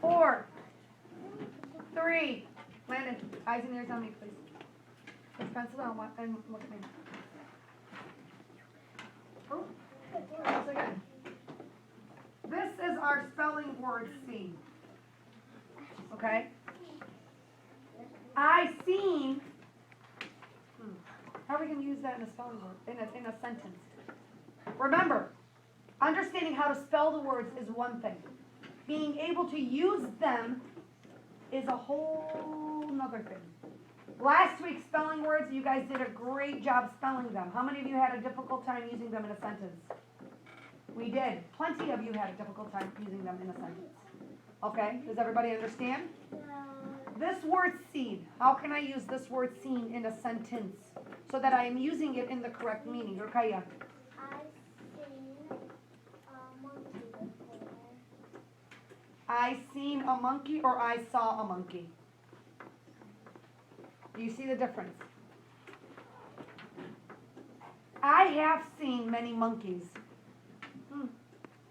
4, 3. Landon, eyes and ears on me, please. Let's pencil down and look at me. Oh, once again. This is our spelling word seen. Okay? I seen. How are we going to use that in a spelling word? In a sentence? Remember, understanding how to spell the words is one thing. Being able to use them is a whole nother thing. Last week, spelling words, you guys did a great job spelling them. How many of you had a difficult time using them in a sentence? We did. Plenty of you had a difficult time using them in a sentence. Okay, does everybody understand? This word seen, how can I use this word seen in a sentence so that I am using it in the correct meaning? Rukaya. I seen a monkey or I saw a monkey. Do you see the difference? I have seen many monkeys.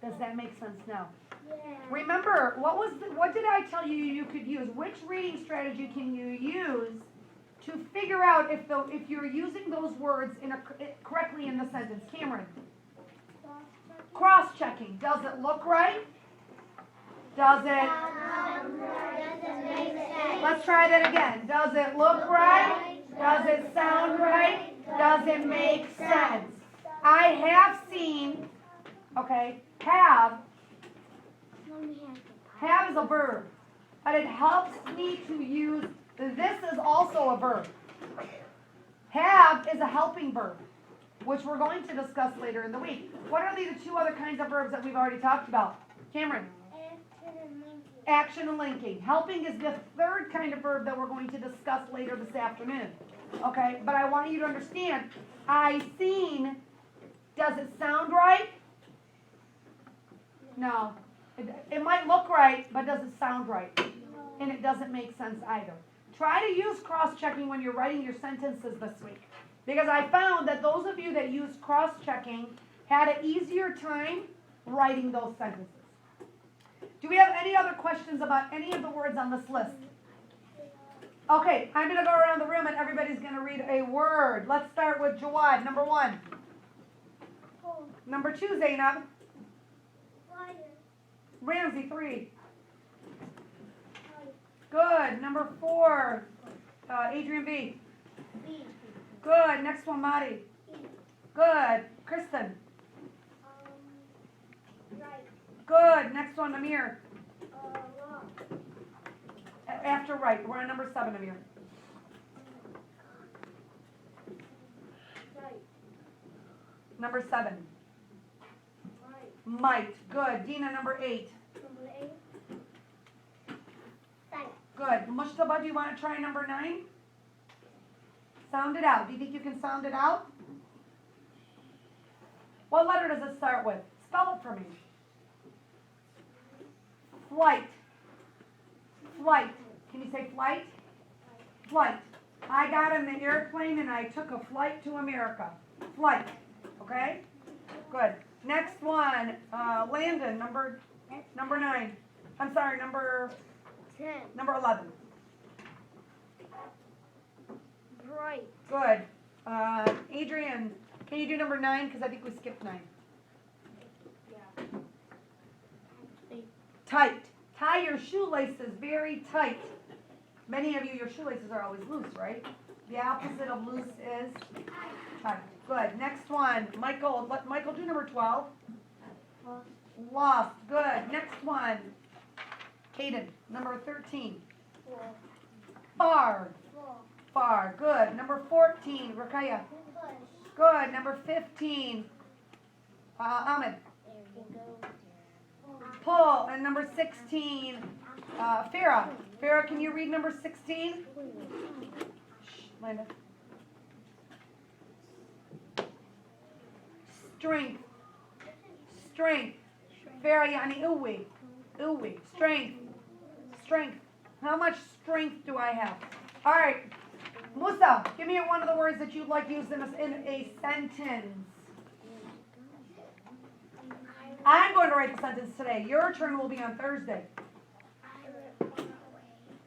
Does that make sense now? Yeah. Remember, what did I tell you you could use? Which reading strategy can you use to figure out if you're using those words correctly in the sentence? Cameron. Cross-checking. Does it look right? Does it? Let's try that again. Does it look right? Does it sound right? Does it make sense? I have seen, okay, have is a verb, but it helps me to use, this is also a verb. Have is a helping verb, which we're going to discuss later in the week. What are the two other kinds of verbs that we've already talked about? Cameron? Action and linking. Helping is the third kind of verb that we're going to discuss later this afternoon. Okay, but I want you to understand, I seen, does it sound right? No. It might look right, but does it sound right? And it doesn't make sense either. Try to use cross-checking when you're writing your sentences this week. Because I found that those of you that used cross-checking had an easier time writing those sentences. Do we have any other questions about any of the words on this list? Okay, I'm going to go around the room and everybody's going to read a word. Let's start with Jawad, number 1. Number 2, Zainab. Ramsey, 3. Good. Number 4, Adrian B. Good. Next one, Madi. Good. Kristen. Good. Next one, Amir. After right. We're on number 7, Amir. Number 7. Might. Good. Dina, number 8. Good. Mushtaba, do you want to try number 9? Sound it out. Do you think you can sound it out? What letter does it start with? Spell it for me. Flight. Flight. Can you say flight? Flight. I got in the airplane and I took a flight to America. Flight. Okay? Good. Next one, Landon, number 9. I'm sorry, number 10. Number 11. Bright. Good. Adrian, can you do number 9? Because I think we skipped 9. Yeah. Tight. Tie your shoelaces very tight. Many of you, your shoelaces are always loose, right? The opposite of loose is tight. Good. Next one. Michael, let Michael do number 12. Lost. Good. Next one. Caden, number 13. Far. Far. Good. Number 14. Rakaya. Good. Number 15. Ahmed. Pull. And number 16. Farah. Farah, can you read number 16? Shh, Linda. Strength. Strength. Farah, yani uwi. Uwi. Strength. Strength. How much strength do I have? All right. Musa, give me one of the words that you'd like used in a sentence. I'm going to write the sentence today. Your turn will be on Thursday.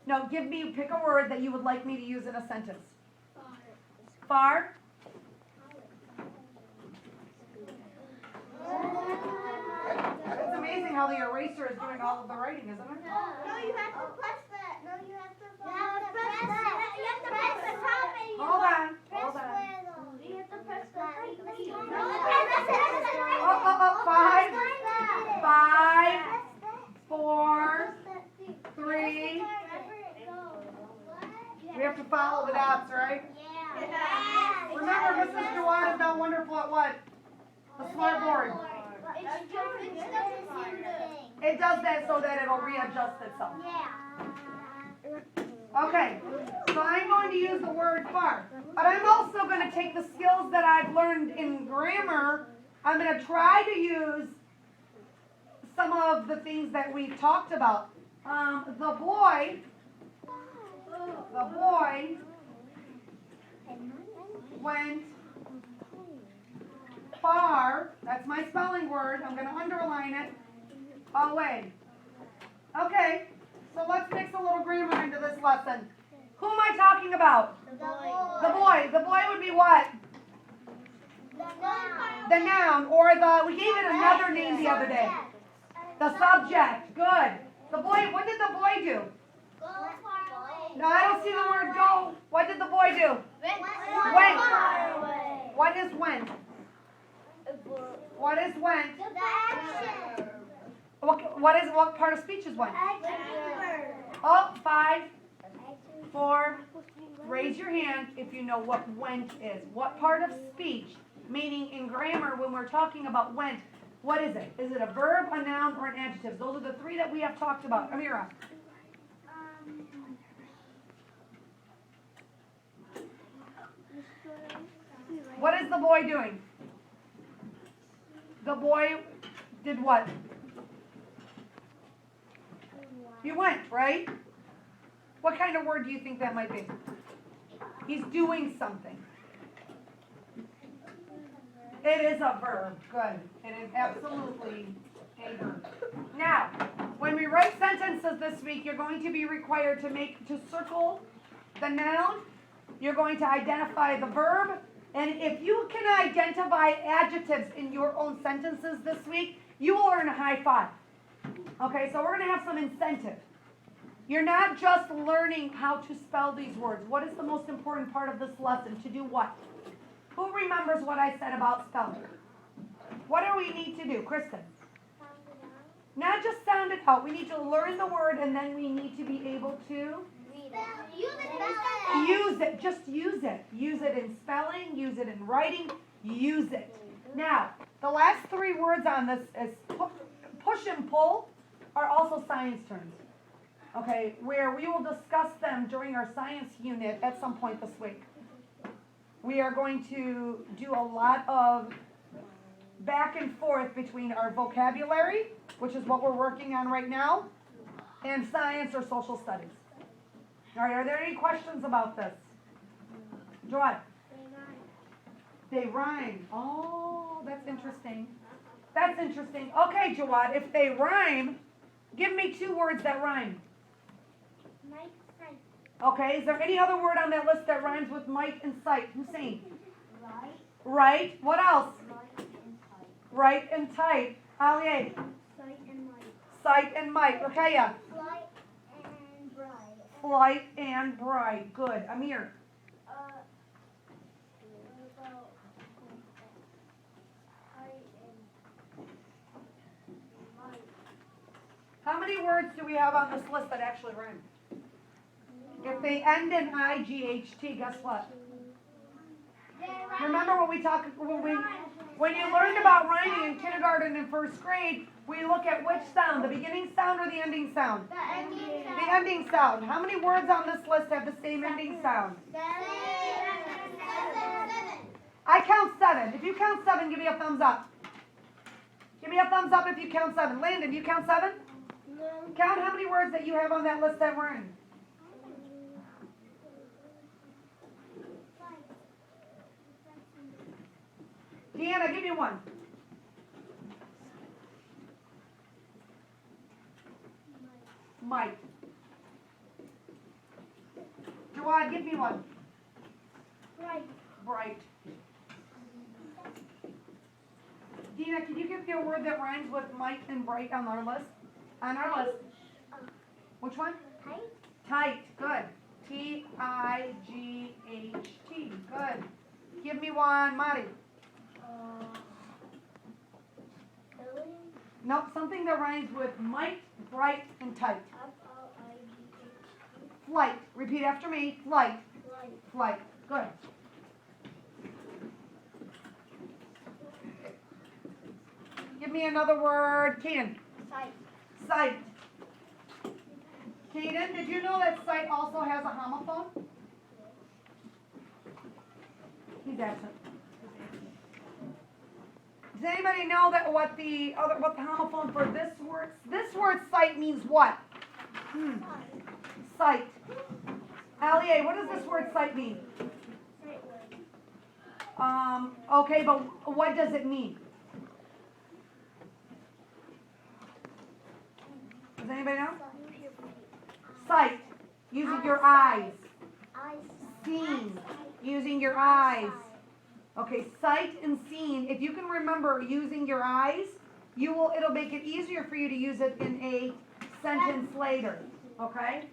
No, pick a word that you would like me to use in a sentence. Far? It's amazing how the eraser is doing all of the writing, isn't it? No, you have to press that. No, you have to press that. You have to press the top and you Hold on. You have to press the key. Five, 4, 3. We have to follow the dots, right? Yeah. Remember, Mrs. Jawad is now wonderful at what? The smart board. It does that so that it'll readjust itself. Okay, so I'm going to use the word far. But I'm also going to take the skills that I've learned in grammar. I'm going to try to use some of the things that we've talked about. The boy went far. That's my spelling word. I'm going to underline it. Away. Okay, so let's mix a little grammar into this lesson. Who am I talking about? The boy. The boy would be what? The noun, or we gave it another name the other day. The subject. Good. The boy, what did the boy do? No, I don't see the word go. What did the boy do? Went. What is went? What is went? What part of speech is went? Oh, 5, 4. Raise your hand if you know what went is. What part of speech, meaning in grammar when we're talking about went, what is it? Is it a verb, a noun, or an adjective? Those are the 3 that we have talked about. Amira. What is the boy doing? The boy did what? You went, right? What kind of word do you think that might be? He's doing something. It is a verb. Good. It is absolutely a verb. Now, when we write sentences this week, you're going to be required to circle the noun. You're going to identify the verb. And if you can identify adjectives in your own sentences this week, you will earn a high 5. Okay, so we're going to have some incentive. You're not just learning how to spell these words. What is the most important part of this lesson? To do what? Who remembers what I said about spelling? What do we need to do? Kristen? Not just sound it out. We need to learn the word, and then we need to be able to use it. Just use it. Use it in spelling. Use it in writing. Use it. Now, the last 3 words on this is push and pull are also science terms. Okay, where we will discuss them during our science unit at some point this week. We are going to do a lot of back and forth between our vocabulary, which is what we're working on right now, and science or social studies. All right, are there any questions about this? Joy? They rhyme. Oh, that's interesting. That's interesting. Okay, Jawad, if they rhyme, give me 2 words that rhyme. Okay, is there any other word on that list that rhymes with might and sight? Hussein? Right. What else? Right and tight. Aliye? Sight and might. Rakaya? Flight and bright. Good. Amir? How many words do we have on this list that actually rhyme? If they end in I-G-H-T, guess what? Remember when you learned about rhyming in kindergarten and 1st grade, we look at which sound, the beginning sound or the ending sound? The ending sound. The ending sound. How many words on this list have the same ending sound? 7. I count 7. If you count 7, give me a thumbs up. Give me a thumbs up if you count 7. Landon, you count 7? No. Count how many words that you have on that list that rhyme. Deanna, give me 1. Might. One, give me one. Bright. Bright. Dina, can you give me a word that rhymes with might and bright on our list? On our list. Which one? Tight. Tight. Good. T-I-G-H-T. Good. Give me one, Mari. Billy. Nope, something that rhymes with might, bright, and tight. F-L-I-G-H-T. Flight. Repeat after me. Flight. Light. Flight. Good. Give me another word. Kaden. Sight. Sight. Kaden, did you know that sight also has a homophone? He's absent. Does anybody know that what the homophone for this word sight means what? Sight. Alia, what does this word sight mean? Okay, but what does it mean? Does anybody know? Sight, using your eyes. Seen, using your eyes. Okay, sight and seen. If you can remember using your eyes, it'll make it easier for you to use it in a sentence later. Okay?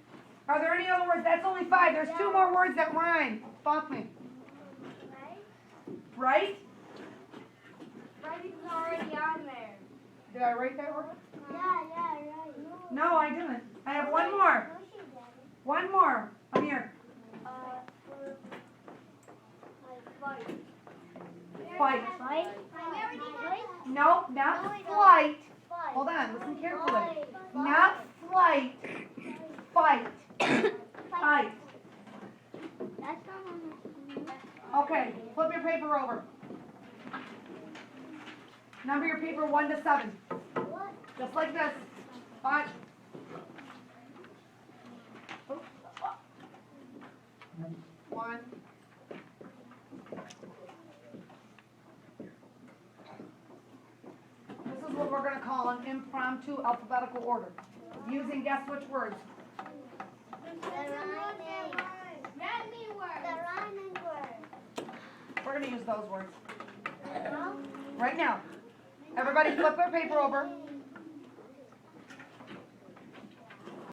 Are there any other words? That's only 5. There's 2 more words that rhyme. Fuck me. Right? Bright is already on there. Did I write that word? Yeah, right. No, I didn't. I have one more. One more. Come here. Fight. Fight. Fight? No, not flight. Hold on, listen carefully. Not flight. Fight. Fight. That's not on Okay, flip your paper over. Number your paper 1 to 7. what? Just like this. 5. One. This is what we're going to call an impromptu alphabetical order. Using guess which words? The rhyming word. We're going to use those words. Right now. Everybody flip their paper over.